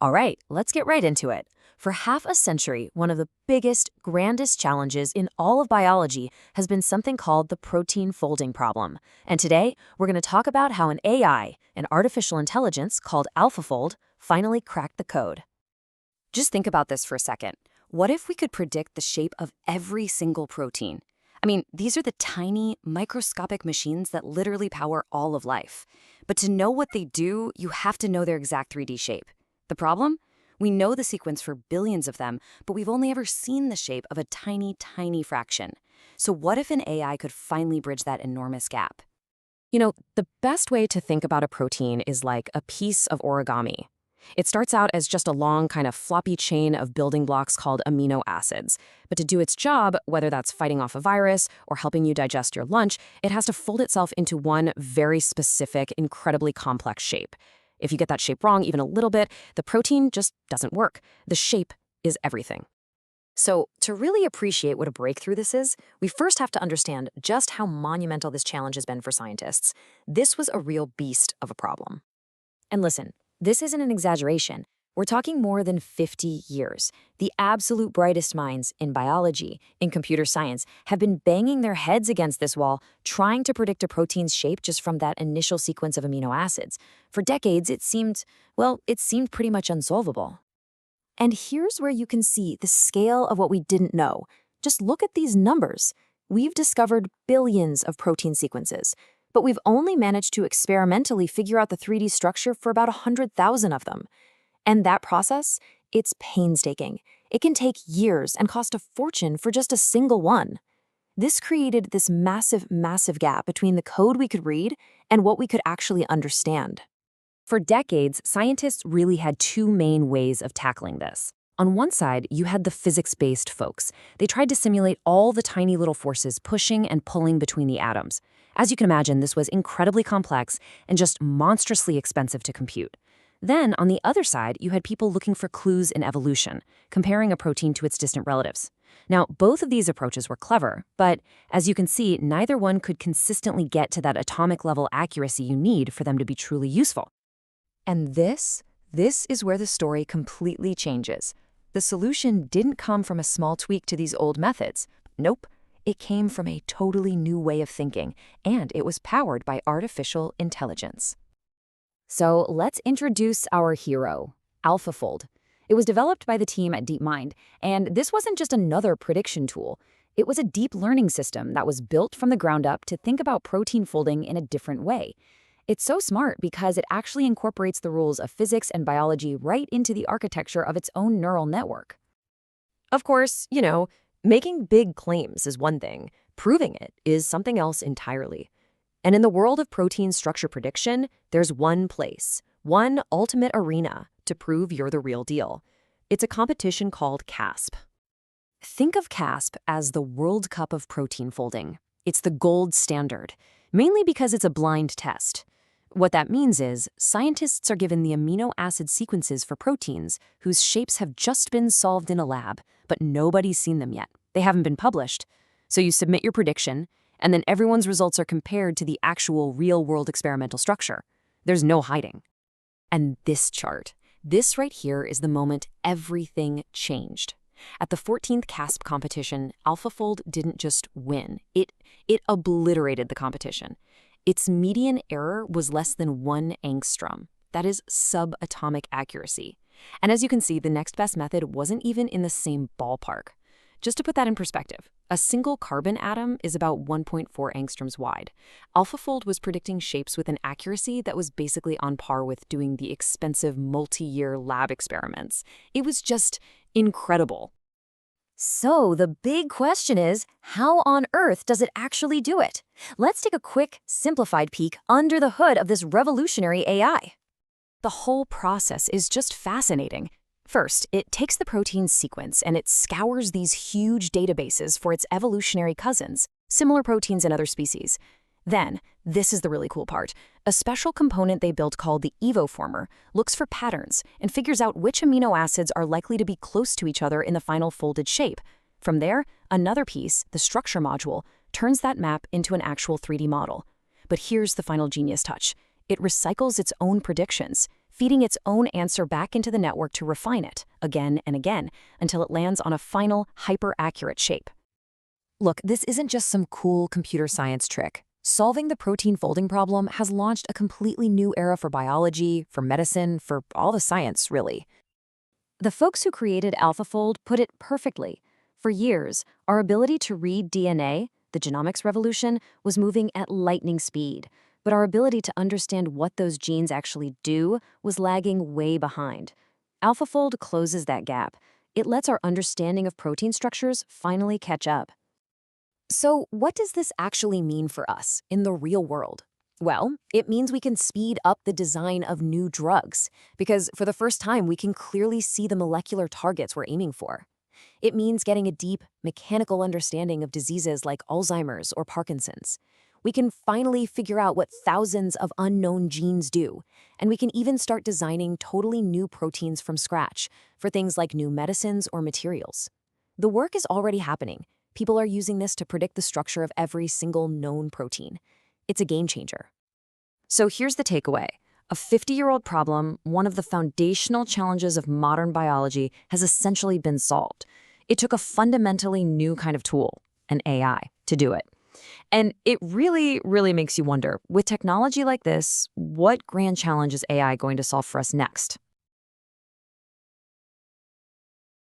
All right, let's get right into it. For half a century, one of the biggest, grandest challenges in all of biology has been something called the protein folding problem. And today, we're going to talk about how an AI, an artificial intelligence called AlphaFold, finally cracked the code. Just think about this for a second. What if we could predict the shape of every single protein? I mean, these are the tiny, microscopic machines that literally power all of life. But to know what they do, you have to know their exact 3D shape. The problem? We know the sequence for billions of them, but we've only ever seen the shape of a tiny, tiny fraction. So what if an AI could finally bridge that enormous gap? The best way to think about a protein is like a piece of origami. It starts out as just a long kind of floppy chain of building blocks called amino-acids. But to do its job, whether that's fighting off a virus or helping you digest your lunch, it has to fold itself into one very specific, incredibly complex shape. If you get that shape wrong even a little bit, the protein just doesn't work. The shape is everything. So to really appreciate what a breakthrough this is, we first have to understand just how monumental this challenge has been for scientists. This was a real beast of a problem. And listen, this isn't an exaggeration. We're talking more than 50 years. The absolute brightest minds in biology, in computer science, have been banging their heads against this wall, trying to predict a protein's shape just from that initial sequence of amino acids. For decades, it seemed pretty much unsolvable. And here's where you can see the scale of what we didn't know. Just look at these numbers. We've discovered billions of protein sequences, but we've only managed to experimentally figure out the 3D structure for about 100,000 of them. And that process, it's painstaking. It can take years and cost a fortune for just a single one. This created this massive, massive gap between the code we could read and what we could actually understand. For decades, scientists really had two main ways of tackling this. On one side, you had the physics-based folks. They tried to simulate all the tiny little forces pushing and pulling between the atoms. As you can imagine, this was incredibly complex and just monstrously expensive to compute. Then, on the other side, you had people looking for clues in evolution, comparing a protein to its distant relatives. Now, both of these approaches were clever, but as you can see, neither one could consistently get to that atomic-level accuracy you need for them to be truly useful. And this is where the story completely changes. The solution didn't come from a small tweak to these old methods. Nope. It came from a totally new way of thinking, and it was powered by artificial intelligence. So let's introduce our hero, AlphaFold. It was developed by the team at DeepMind, and this wasn't just another prediction tool. It was a deep learning system that was built from the ground up to think about protein folding in a different way. It's so smart because it actually incorporates the rules of physics and biology right into the architecture of its own neural network. Of course, making big claims is one thing. Proving it is something else entirely. And in the world of protein structure prediction, there's one place, one ultimate arena to prove you're the real deal. It's a competition called CASP. Think of CASP as the World Cup of protein folding. It's the gold standard, mainly because it's a blind test. What that means is scientists are given the amino acid sequences for proteins whose shapes have just been solved in a lab, but nobody's seen them yet. They haven't been published. So you submit your prediction, and then everyone's results are compared to the actual real-world experimental structure. There's no hiding. And this chart, this right here is the moment everything changed. At the 14th CASP competition, AlphaFold didn't just win. It obliterated the competition. Its median error was less than 1 angstrom. That is subatomic accuracy. And as you can see, the next best method wasn't even in the same ballpark. Just to put that in perspective, a single carbon atom is about 1.4 angstroms wide. AlphaFold was predicting shapes with an accuracy that was basically on par with doing the expensive multi-year lab experiments. It was just incredible. So the big question is, how on earth does it actually do it? Let's take a quick, simplified peek under the hood of this revolutionary AI. The whole process is just fascinating. First, it takes the protein sequence and it scours these huge databases for its evolutionary cousins, similar proteins in other species. Then, this is the really cool part, a special component they built called the evoformer looks for patterns and figures out which amino acids are likely to be close to each other in the final folded shape. From there, another piece, the structure module, turns that map into an actual 3D model. But here's the final genius touch. It recycles its own predictions, feeding its own answer back into the network to refine it, again and again, until it lands on a final, hyper-accurate shape. Look, this isn't just some cool computer science trick. Solving the protein folding problem has launched a completely new era for biology, for medicine, for all the science, really. The folks who created AlphaFold put it perfectly. For years, our ability to read DNA, the genomics revolution, was moving at lightning speed, but our ability to understand what those genes actually do was lagging way behind. AlphaFold closes that gap. It lets our understanding of protein structures finally catch up. So, what does this actually mean for us in the real world? Well, it means we can speed up the design of new drugs, because for the first time we can clearly see the molecular targets we're aiming for. It means getting a deep, mechanical understanding of diseases like Alzheimer's or Parkinson's. We can finally figure out what thousands of unknown genes do, and we can even start designing totally new proteins from scratch for things like new medicines or materials. The work is already happening. People are using this to predict the structure of every single known protein. It's a game changer. So here's the takeaway. A 50-year-old problem, one of the foundational challenges of modern biology, has essentially been solved. It took a fundamentally new kind of tool, an AI, to do it. And it really, really makes you wonder, with technology like this, what grand challenge is AI going to solve for us next?